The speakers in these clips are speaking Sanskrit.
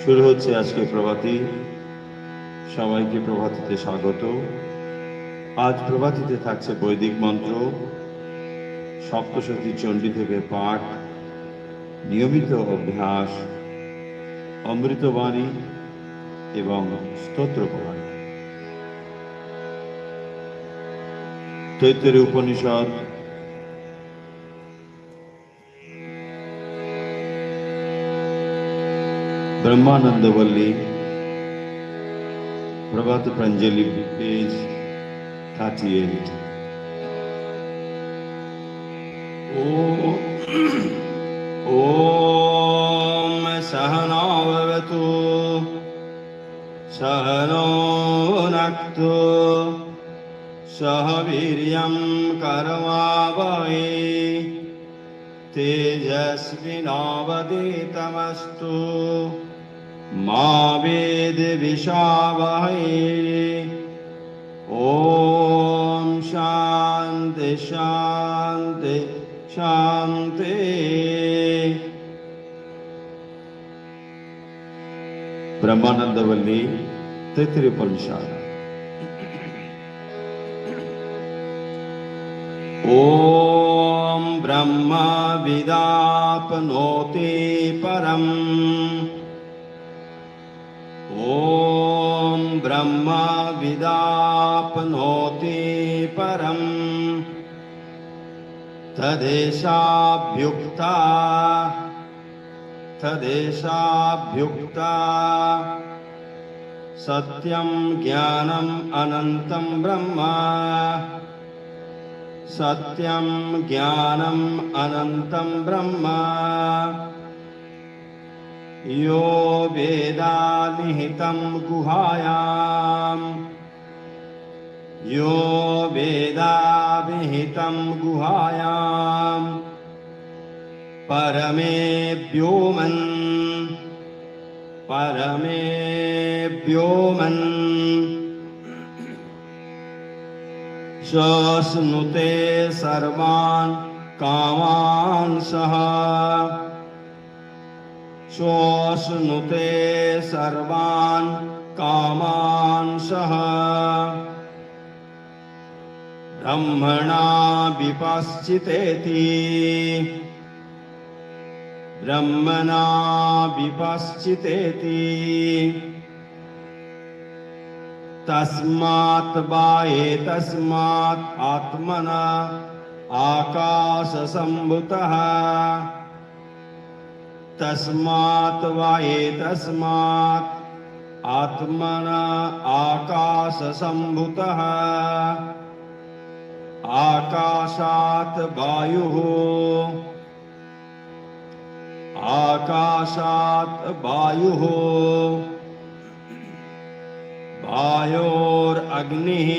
শুরু হচ্ছে আজকে প্রভাতী। সবাইকে প্রভাতীতে স্বাগত। আজ প্রভাতীতে থাকছে বৈদিক মন্ত্র, সপ্তশতী চণ্ডী থেকে পাঠ, নিয়মিত অভ্যাস, অমৃতবাণী এবং স্তোত্র পাঠ। তৈত্তরীয় উপনিষদ ब्रह्मानंदवल्ली प्रभात प्रांजलि पेज 38। ओम सहना भवतु सहनो भुनक्तु सह वीर्यं कर्मावहै तेजस्विनावधीतमस्तु मा विद्विषावहै। ओम शांति शांति शांति। ब्रह्मानंदवल्ली तैत्तरीय उपनिषद। ओम ब्रह्म विदाप्नोति परम्। ओम ब्रह्म विदाप्नोति परम् तदेशाभ्युक्ता सत्यं ज्ञानम् अनन्तं ब्रह्म। सत्यं ज्ञानम् अनन्तं ब्रह्म यो वेदा निहितं गुहायाम्। यो वेदा विहितं गुहायाम् परमे व्योमन् शश्नुते सर्वान् कामान् सः। शोष्णुते सर्वान् कामान् सः ब्रह्मणा विपश्चितेति। ब्रह्मणा विपश्चितेति तस्मात् तस्मात् आत्मना आकाशसम्भूतः। तस्मात् तस्मात् आत्मना आकाशसम्भूतः। आकाशात् वायुः वायोरग्निः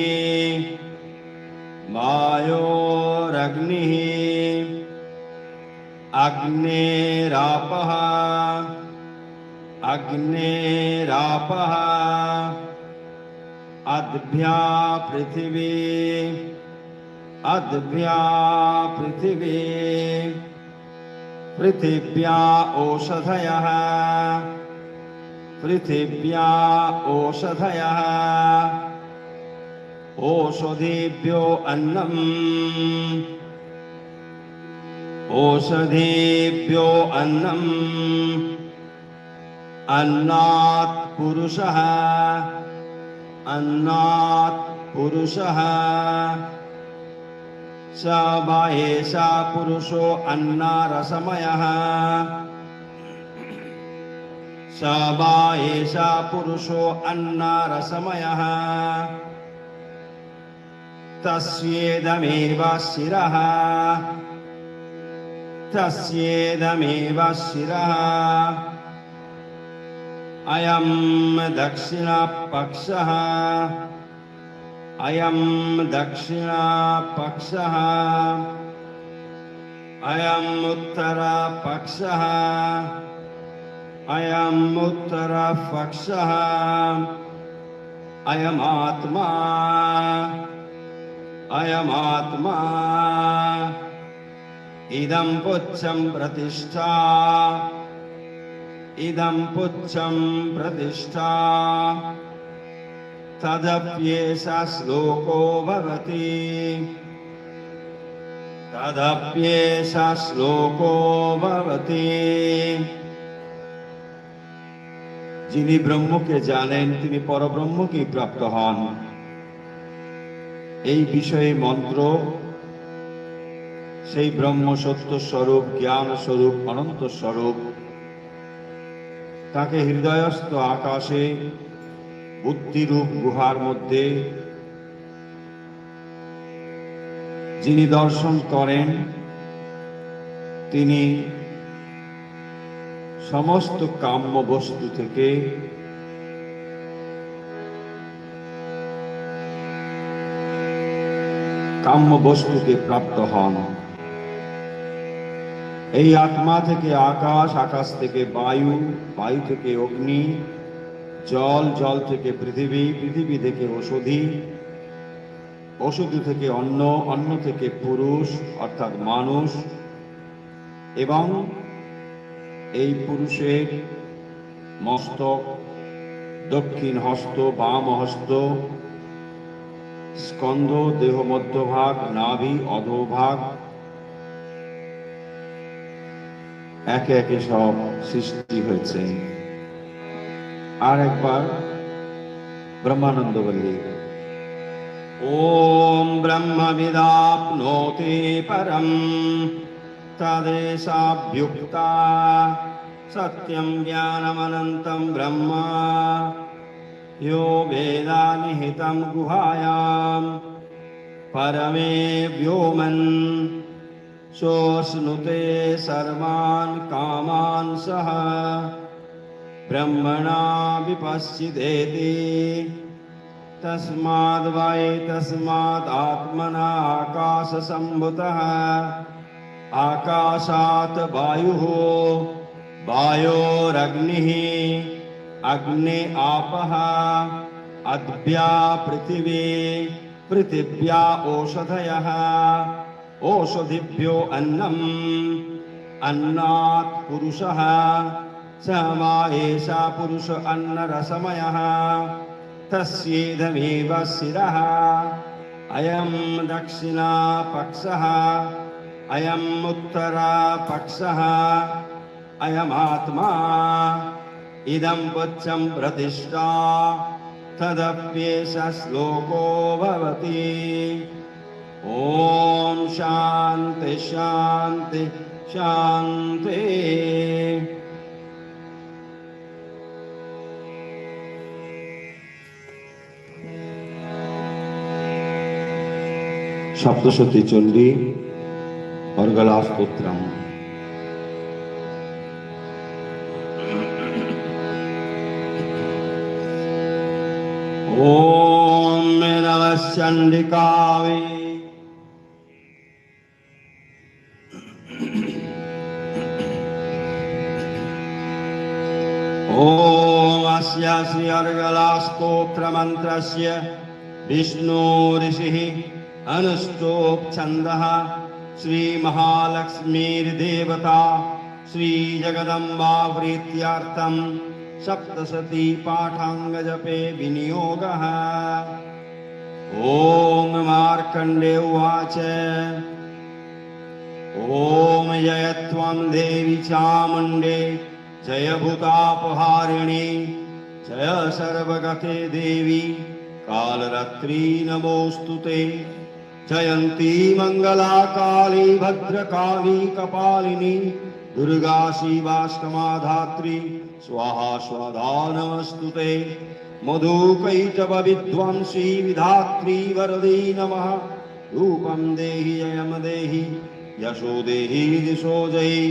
अग्नेरापः अद्भ्या पृथिवी पृथिव्या ओषधयः ओषधीभ्यो अन्नम्। अन्नात् पुरुषः स वा एषा पुरुषो अन्नारसमयः। स वा एषा पुरुषो अन्नारसमयः तस्येदमेव शिरः अयं दक्षिणपक्षः अयं उत्तरपक्षः अयमात्मा इदं पुच्छं प्रतिष्ठा इदं पुच्छं प्रतिष्ठा तदप्येषः श्लोको भवति तदप्येषः श्लोको भवति। যিনি ব্রহ্মকে জানেন তিনি পরব্রহ্মকেই প্রাপ্ত হন। এই বিষয়ে মন্ত্র সেই ব্রহ্ম সত্য স্বরূপ, জ্ঞান স্বরূপ, অনন্ত স্বরূপ, তাকে হৃদয়স্থ আকাশে বুদ্ধিরূপ গুহার মধ্যে যিনি দর্শন করেন তিনি সমস্ত কাম্য বস্তু থেকে কাম্য বস্তুকে প্রাপ্ত হন। এই আত্মা থেকে আকাশ, আকাশ থেকে বায়ু, বায়ু থেকে অগ্নি, জল, জল থেকে পৃথিবী, পৃথিবী থেকে ঔষধি, ঔষধি থেকে অন্ন, অন্ন থেকে পুরুষ অর্থাৎ মানুষ, এবং এই পুরুষের মস্তক, দক্ষিণ হস্ত, বাম হস্ত, স্কন্ধ, দেহ মধ্যভাগ, নাভি, অধোভাগ, একে একে সব সৃষ্টি হয়েছে। আর একবার ব্রহ্মানন্দ বলি, ওম ব্রহ্মবিদাপ্নোতি পরম তদেশাভ্যুক্তা সত্যম জ্ঞানমনন্তম ব্রহ্ম यो वेदा निहितं गुहायां परमे व्योमन् सोऽश्नुते सर्वान् कामान् सः ब्रह्मणा विपश्चिदेति तस्माद् वै तस्माद् आत्मना आकाशसम्भूतः आकाशात् वायुः वायोरग्निः अग्ने आपः अद्भ्या पृथिवी पृथिव्या ओषधयः ओषधिभ्यो अन्नम् अन्नात् पुरुषः स वा एषा पुरुष अन्नरसमयः तस्येदमेव शिरः अयं दक्षिणापक्षः अयम् उत्तरापक्षः अयमात्मा इदं पुच्छं प्रतिष्ठा तदप्येष श्लोको भवति। ॐ शान्ति शान्ति शान्ति। सप्तशती चंडी अर्गला स्तोत्रम्। ओम नमः चंडिकावे ओम अस्य श्री अर्गला स्तोत्र मंत्रस्य विष्णु ऋषिः अनुष्टोप छन्दः श्री महालक्ष्मीर्देवता श्री जगदम्बा प्रीत्यार्थम् सप्तशती पाठांग जपे विनियोगः। ओम मार्कंडे उवाच ओम जय त्वं देवी चामुण्डे जय भूतापहारिणी जय सर्वगते देवी कालरात्रि नमोस्तुते जयंती मंगला काली भद्रकाली कपालिनी दुर्गा शिवाष्टमा धात्री स्वाहा स्वाधा नमस्तुते मधुकैटभ विध्वंसी विधात्री वरदे नमः रूपं देहि जयं देहि यशो देहि दिशो जयि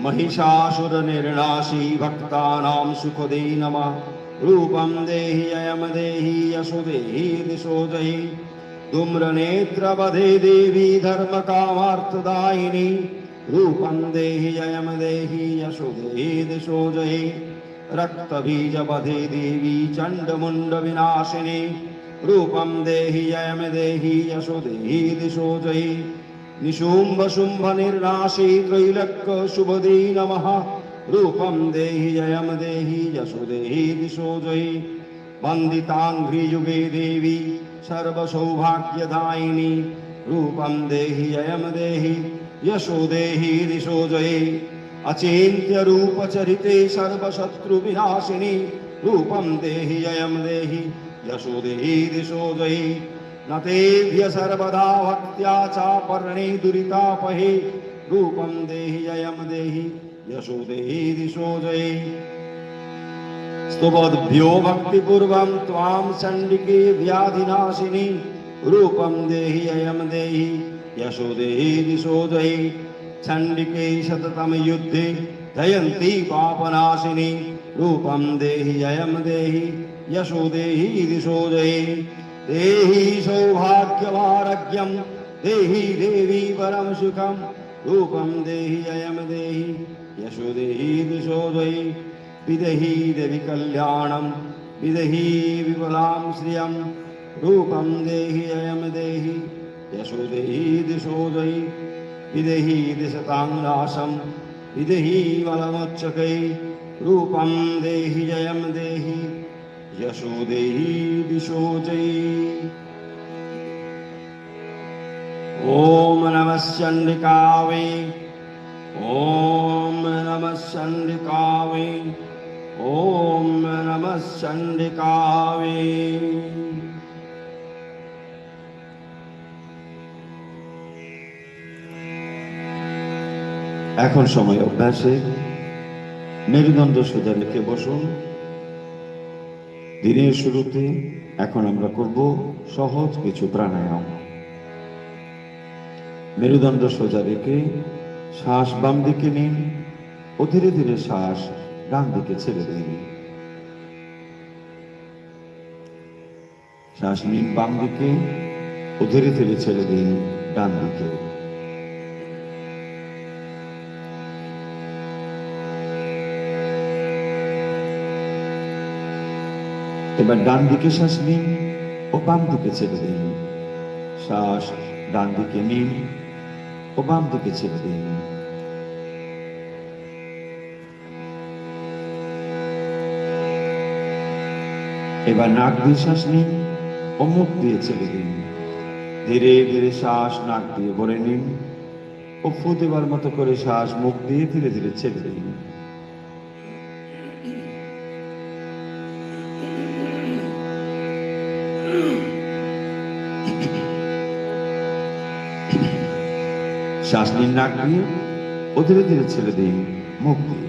महिषासुर निर्णासी भक्तानां सुखदे नमः रूपं देहि जयं देहि यशो देहि दिशो जयि धूम्रनेत्रवधे देवी धर्मकामार्थदायिनी रूपं देहि जयं देहि यशो देहि दिशो जयि रक्तबीजवधे देवी चण्डमुण्डविनाशिनी रूपं देहि जयं देहि यशो देहि दिशो जयि निशुम्भ शुम्भ निर्नाशी त्रैलोक्य शुभदे नमः रूपं देहि जयं देहि यशो देहि दिशो जयि वन्दिताङ्घ्रियुगे देवी सर्वसौभाग्यदायिनी रूपं देहि जयं देहि यशो देहि दिशो जयि अचिन्त्य रूपचरिते सर्वशत्रुविनाशिनी रूपं देहि जयं देहि यशो देहि दिशो जयि न तेभ्य सर्वदा भक्त्या चापर्णे दुरितापहे रूपं देहि जयं देहि यशो देहि दिशो जयि स्तुवद्भ्यो भक्तिपूर्वं त्वां चण्डिके व्याधिनाशिनी रूपं देहि जयं देहि यशो देहि दिशो जयि चण्डिके सततं युद्धे जयन्ती पापनाशिनी रूपं देहि जयं देहि यशो देहि दिशो जयि देहि सौभाग्यमारोग्यं देहि देवी परं सुखं रूपं देहि जयं देहि यशो देहि दिशो जयि विदेहि देवी कल्याणं विदेहि विपुलां श्रियं रूपं देहि जयं देहि यशो देहि दिशो जयि विदेहि दिशतां नाशं विदेहि बलमोच्चकै रूपं देहि जयं देहि यशो देहि दिशो जयि ॐ नमः चण्डिकायै ॐ नमः चण्डिकायै ॐ नमः चण्डिकायै এখন সময় অভ্যাসে মেরুদণ্ড সোজা রেখে বসুন। দিনের শুরুতে এখন আমরা করব সহজ কিছু প্রাণায়াম। মেরুদণ্ড সোজা রেখে শ্বাস বাম দিকে নিন ও ধীরে ধীরে শ্বাস ডান দিকে ছেড়ে দিন। শ্বাস নিন বাম দিকে ও ধীরে ধীরে ছেড়ে দিন ডান দিকে। এবার ডান দিকে শ্বাস নিন ও বাম দিকে ছেড়ে দিন। শ্বাস ডান দিকে নিন ও বাম দিকে ছেড়ে দিন। এবার নাক দিয়ে শ্বাস নিন ও মুখ দিয়ে ছেড়ে দিন। ধীরে ধীরে শ্বাস নাক দিয়ে ভরে নিন ও ফু দেবার মতো করে শ্বাস মুখ দিয়ে ধীরে ধীরে ছেড়ে দিন। শ্বাস নিন নাক দিয়ে ও ধীরে ধীরে ছেড়ে দিন মুখ দিয়ে।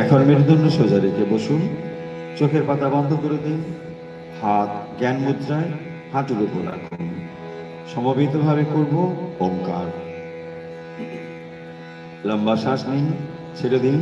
এখন মেরুদণ্ড সোজা রেখে বসুন। চোখের পাতা বন্ধ করে দিন। হাত জ্ঞান মুদ্রায় হাঁটুর উপর রাখুন। সমবেতভাবে করব ওঙ্কার। লম্বা শ্বাস নিন, ছেড়ে দিন।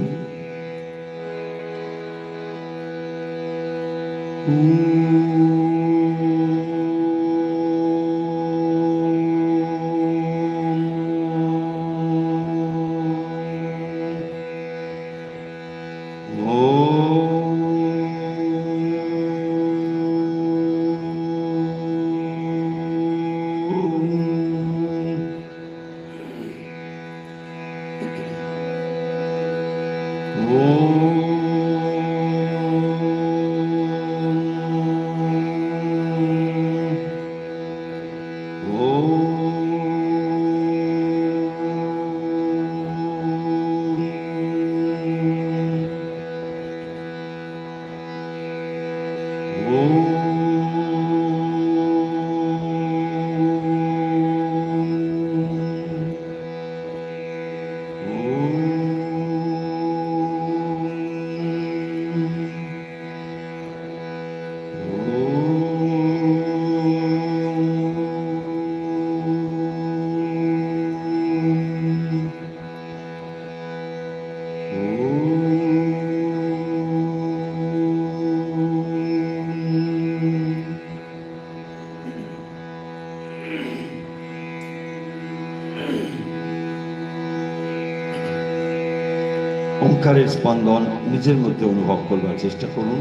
ওঙ্কারের স্পন্দন নিজের মধ্যে অনুভব করবার চেষ্টা করুন।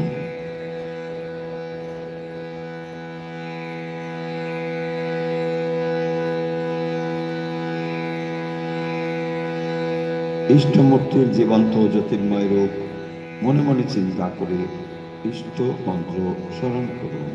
ইষ্টমূর্তির জীবন্ত জ্যোতির্ময় রূপ মনে মনে চিন্তা করে ইষ্ট মন্ত্র স্মরণ করুন।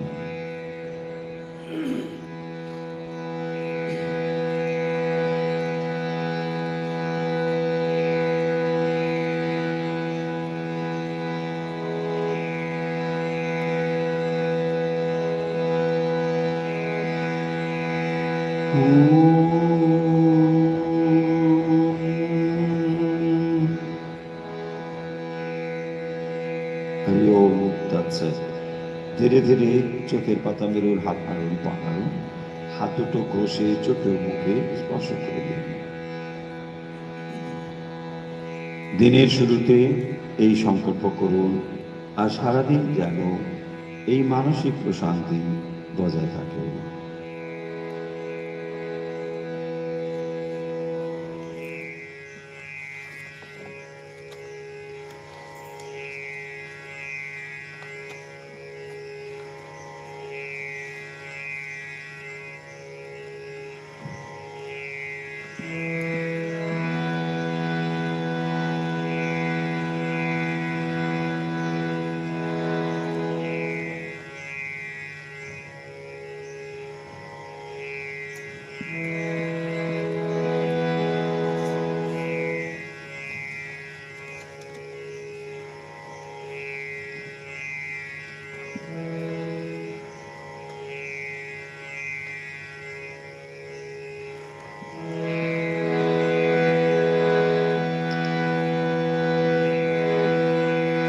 ধীরে ধীরে চোখের পাতা মেরুর হাত নাড়ুন, পা নাড়ুন, হাত দুটো ঘষে চোখের মুখে স্পর্শ করে দিন। দিনের শুরুতে এই সংকল্প করুন, আর সারাদিন যেন এই মানসিক প্রশান্তি বজায় থাকে।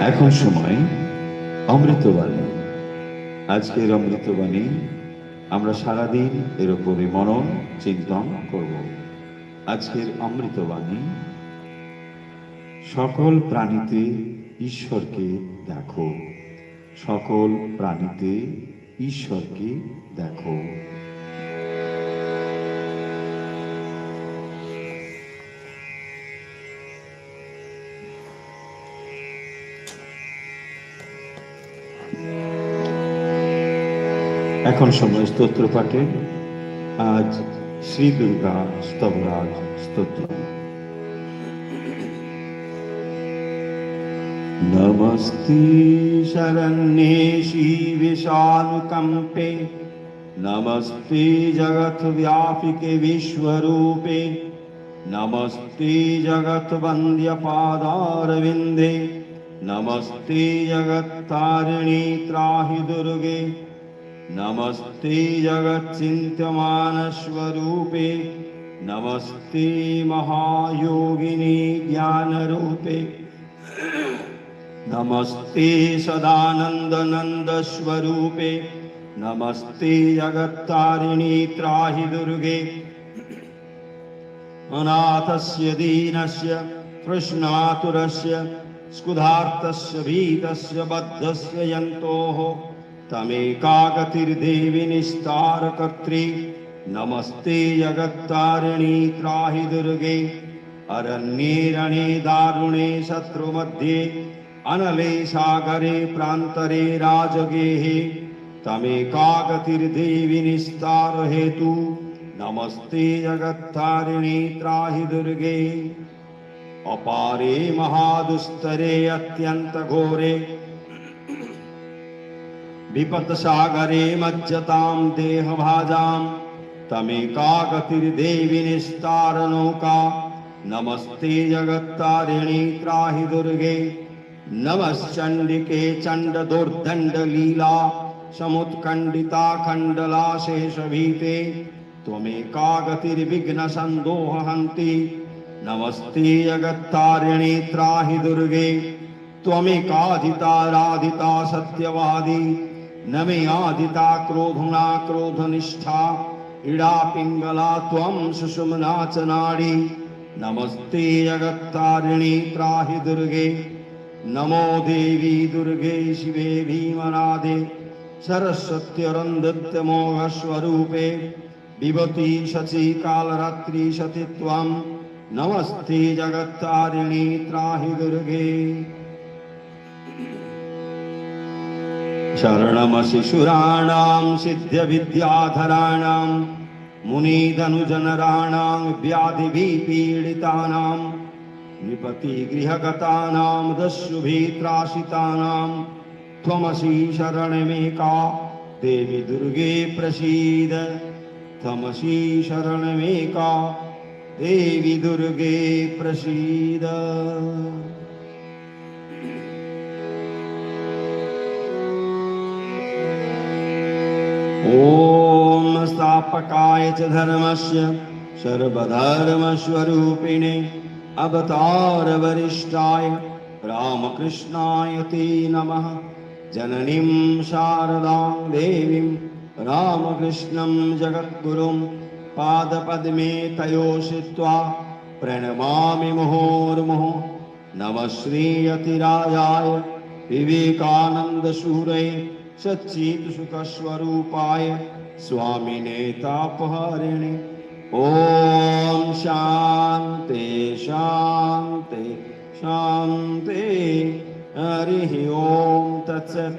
এখন সময় অমৃতবাণী। আজকের অমৃতবাণী আমরা সারাদিন এর উপরে মনন চিন্তন করব। আজকের অমৃতবাণী, সকল প্রাণীতে ঈশ্বরকে দেখো, সকল প্রাণীতে ঈশ্বরকে দেখো। এখন সময় স্তোত্র পাঠে। আজ শ্রী দুর্গা স্তবরাজ স্তোত্র। নমস্তে শরণ্যে শিবে শানুকম্পে, নমস্তে জগৎ ব্যাপিকে বিশ্বরূপে, নমস্তে জগৎ বন্দ্য পাদারবিন্দে, নমস্তে জগত্তারিণী ত্রাহি দুর্গে, नमस्ते जगच्चिन्त्यमानस्वरूपे, नमस्ते महायोगिनी ज्ञानरूपे, नमस्ते सदानन्दनन्दस्वरूपे, नमस्ते जगत्तारिणी त्राहि दुर्गे, अनाथस्य दीनस्य तृष्णातुरस्य स्कुधार्तस्य भीतस्य बद्धस्य यन्तोः तमेकागतिर्देवी निस्तारकर्त्री, नमस्ते जगत्तारिणी त्राहि दुर्गे, अरण्ये रणे दारुणे शत्रुमध्ये, अनले सागरे प्रान्तरे राजगेहे, तमेकागतिर्देवी निस्तार हेतु, नमस्ते जगत्तारिणी त्राहि दुर्गे, अपारे महादुस्तरे अत्यंत घोरे, विपत सागरे मज्जतां देहभाजां, तमेकागतिर्देवी निस्तार नौका, नमस्ते जगत्तारिणी त्राहि दुर्गे, नमश्चण्डिके चण्ड दुर्दण्ड लीला समुत्कण्डिता खण्डला शेषभीते, त्वमेकागतिर्विघ्न सन्दोह हन्ति, नमस्ते जगत्तारिणी त्राहि दुर्गे, त्वमेकाधिता राधिता सत्यवादी, न मे आदिता क्रोधुना क्रोधनिष्ठा, इडा पिंगला त्वं सुषुम्ना च नाडी, नमस्ते जगत्तारिणी त्राहि दुर्गे, नमो देवी दुर्गे शिवे भीमनादे, सरस्वत्यरन्धत्यमोघस्वरूपे, विभूति शची कालरात्रि सती त्वं, नमस्ते जगत्तारिणी त्राहि दुर्गे। शरणमशिशुराणां सिद्ध्यविद्याधराणां, मुनिधनुजनराणां व्याधिभिः पीडितानां, नृपति गृहगतानां दस्युभित्राशितानां त्वमसि शरणमेका देवी दुर्गे प्रसीद त्वमसि शरणमेका देवी दुर्गे प्रसीद। ॐ स्थापकाय च धर्मस्य सर्वधर्मस्वरूपिणे अवतारवरिष्ठाय रामकृष्णाय ते नमः। जननीं शारदां देवीं रामकृष्णं जगद्गुरुं पादपद्मे तयोषित्वा प्रणमामि मुहुर्मुहुः। नमः श्रीयतिराजाय विवेकानन्दसूरये सच्चित्सुखस्वरूपाय स्वामिने तापहरिणे। ॐ शान्ति शान्ति शान्ति। हरिः ॐ तत्सत्।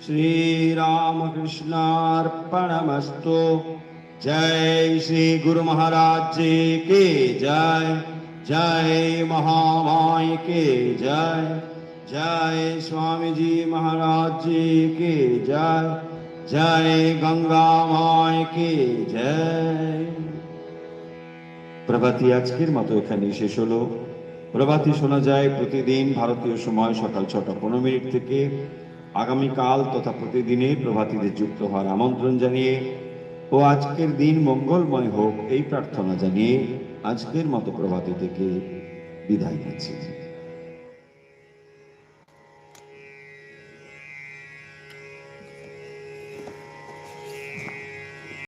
श्रीरामकृष्णार्पणमस्तु। जय श्री गुरु महाराज जी की जय। जय महामाय की जय। जय स्वामी जी महाराज जी की जय। जय गंगा माय की जय। প্রভাতী আজকের মতো এখানেই শেষ হলো। প্রভাতী শোনা যায় প্রতিদিন ভারতীয় সময় সকাল 6:15 থেকে। আগামীকাল তথা প্রতিদিনের প্রভাতীদের যুক্ত হওয়ার আমন্ত্রণ জানিয়ে ও আজকের দিন মঙ্গলময় হোক এই প্রার্থনা জানিয়ে আজকের মতো প্রভাতী থেকে বিদায় নিচ্ছি।